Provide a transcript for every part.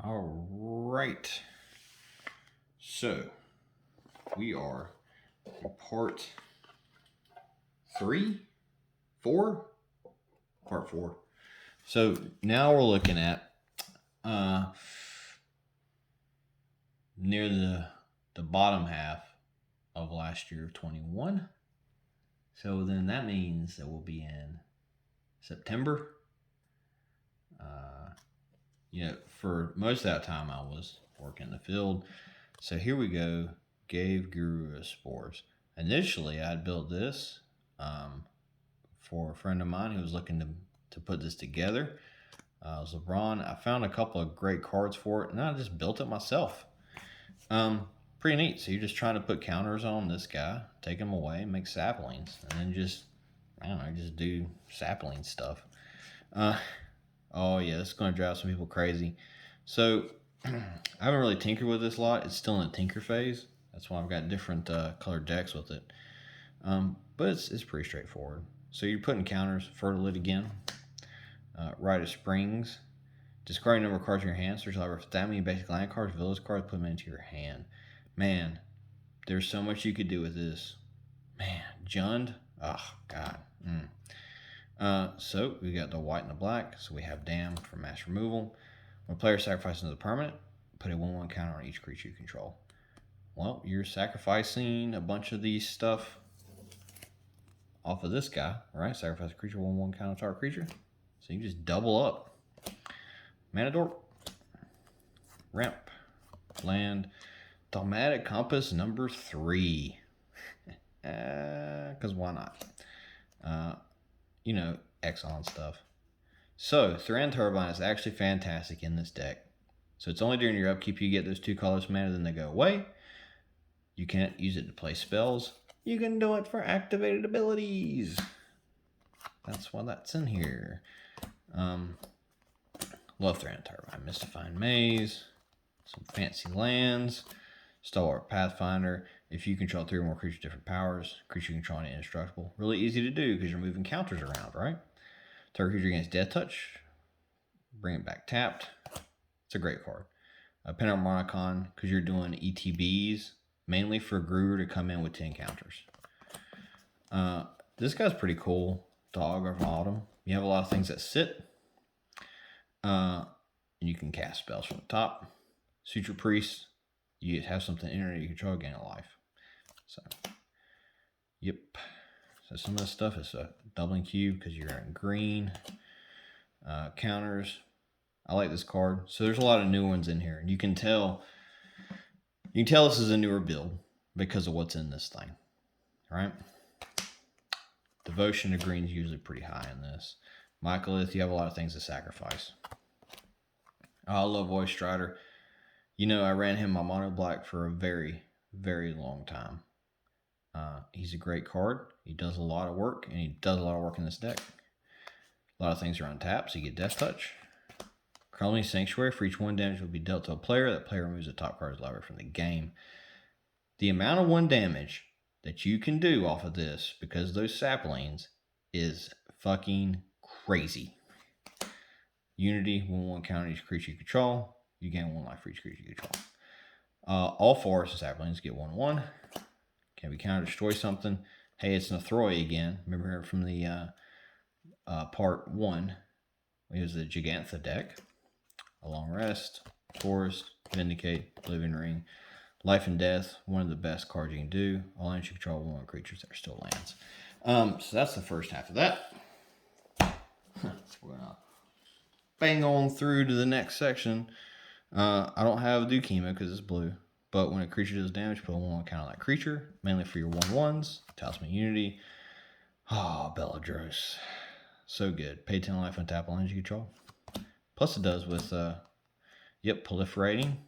All right. So we are in part 4. Part 4. So now we're looking at near the bottom half of last year of 21. So then that means that we'll be in September. For most of that time I was working in the field. So here we go. Gave Guru spores. Initially, I had built this for a friend of mine who was looking to put this together. It was LeBron. I found a couple of great cards for it, and I just built it myself. Pretty neat. So you're just trying to put counters on this guy, take him away, make saplings, and then just do sapling stuff. Oh yeah, this is going to drive some people crazy. So I haven't really tinkered with this a lot. It's still in the tinker phase. That's why I've got different colored decks with it. But it's pretty straightforward. So you're putting counters, Fertilid again, Rite of Springs, discarding number of cards in your hand. Search library for that many basic land cards, village cards, put them into your hand. Man, there's so much you could do with this. Man, Jund, oh god. So we got the white and the black. So we have Dam for mass removal. When a player sacrifices a permanent, put a 1/1 counter on each creature you control. Well, you're sacrificing a bunch of these stuff off of this guy, right? Sacrifice a creature, 1/1 counter target creature. So you just double up. Mana Dork, Ramp, Land, Dogmatic Compass number 3. Because why not? Exxon stuff. So, Thran Turbine is actually fantastic in this deck. So it's only during your upkeep you get those 2 colorless mana, then they go away. You can't use it to play spells. You can do it for activated abilities. That's why that's in here. Love Thran Turbine. Mystifying Maze. Some fancy lands. Stalwart Pathfinder. If you control 3 or more creatures with different powers, creature you control is indestructible. Really easy to do because you're moving counters around, right? Target creature against Death Touch. Bring it back tapped. It's a great card. Penarch Monocon, because you're doing ETBs, mainly for Gruer to come in with 10 counters. This guy's pretty cool. Dog of Autumn. You have a lot of things that sit. And you can cast spells from the top. Suture Priest. You have something enter you control, gain a life. So, yep. So some of this stuff is a doubling cube because you're in green. Counters. I like this card. So there's a lot of new ones in here. You can tell this is a newer build because of what's in this thing. All right. Devotion to green is usually pretty high in this. Mycolith, you have a lot of things to sacrifice. I love Voice Strider. I ran him my mono black for a very, very long time. He's a great card. He does a lot of work, and he does a lot of work in this deck. A lot of things are on tap, so you get Death Touch. Crumbling Sanctuary, for each 1 damage will be dealt to a player. That player removes the top card's library from the game. The amount of 1 damage that you can do off of this, because of those saplings, is fucking crazy. Unity, 1/1 counter each creature you control. You gain 1 life for each creature you control. All forest saplings get 1/1. Can be counter destroy something. Hey, it's Nethroi again. Remember from the part 1. It was the Gigantha deck. A Long Rest, Forest, Vindicate, Living Ring, Life and Death. One of the best cards you can do. All lands you control 1/1 creatures that are still lands. So that's the first half of that. We're gonna bang on through to the next section. I don't have Dukima because it's blue. But when a creature does damage, put a 1/1 count on that creature. Mainly for your 1/1s. Talisman Unity. Oh, Beladros. So good. Pay 10 life on tap lands you control. Plus it does with, proliferating.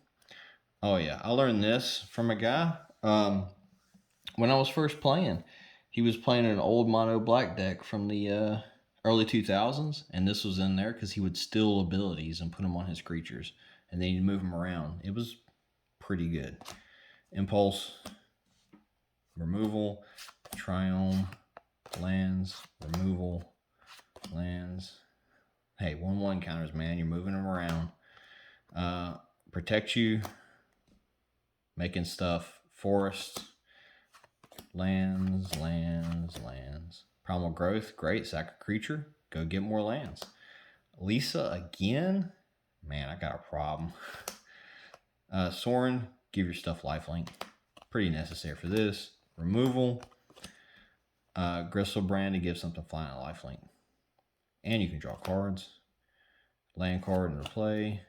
Oh yeah, I learned this from a guy. When I was first playing, he was playing an old mono black deck from the early 2000s. And this was in there because he would steal abilities and put them on his creatures. And then he'd move them around. It was pretty good. Impulse, removal, Triome, lands, removal, lands. Hey, 1/1 counters, man. You're moving them around. protect you, making stuff, forests, lands. Primal growth, great, sack a creature, go get more lands. Lisa again, man, I got a problem. Soren, give your stuff lifelink, pretty necessary for this. Removal, Gristlebrand to give something flying a lifelink. And you can draw cards. Land card into play.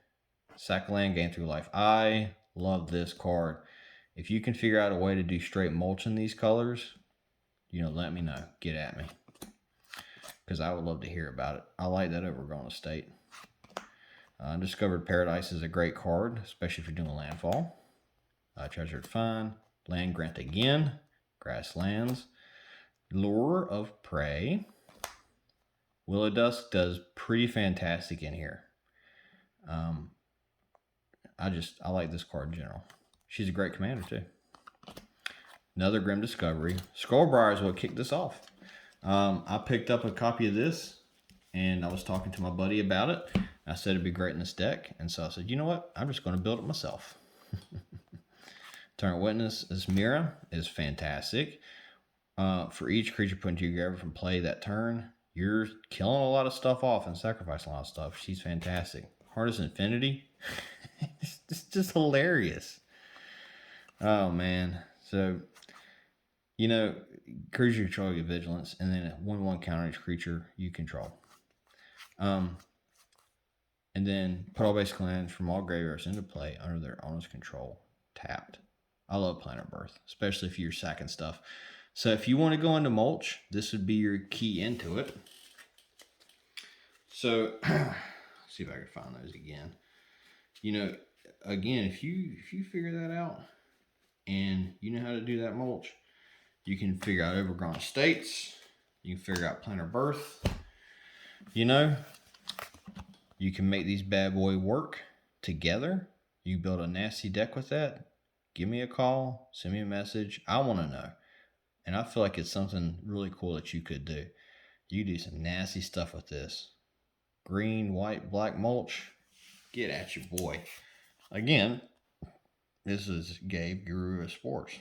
Sack a land, gain 3 life. I love this card. If you can figure out a way to do straight mulch in these colors, let me know. Get at me. Because I would love to hear about it. I like that over Gone Estate. Undiscovered Paradise is a great card, especially if you're doing landfall. Treasured Find. Land grant again. Grasslands. Lure of Prey. Willow Dusk does pretty fantastic in here. I like this card in general. She's a great commander too. Another Grim Discovery. Skullbriar is what kicked this off. I picked up a copy of this, and I was talking to my buddy about it. I said it'd be great in this deck, and so I said, you know what? I'm just going to build it myself. Turn Witness Esmira is fantastic. For each creature put into your graveyard from play that turn, you're killing a lot of stuff off and sacrificing a lot of stuff. She's fantastic. Harness Infinity. It's just hilarious. Oh, man. So, creature you control get vigilance, and then 1/1 counter each creature you control. And then put all basic lands from all graveyards into play under their owner's control, tapped. I love Planet Birth, especially if you're sacking stuff. So if you want to go into mulch, this would be your key into it. So, see if I can find those again. Again, if you figure that out and you know how to do that mulch, you can figure out Overgrown Estates. You can figure out Planet Birth. You can make these bad boy work together. You build a nasty deck with that. Give me a call. Send me a message. I want to know. And I feel like it's something really cool that you could do. You do some nasty stuff with this. Green, white, black mulch. Get at your boy. Again, this is Gabe, Guru of Sports.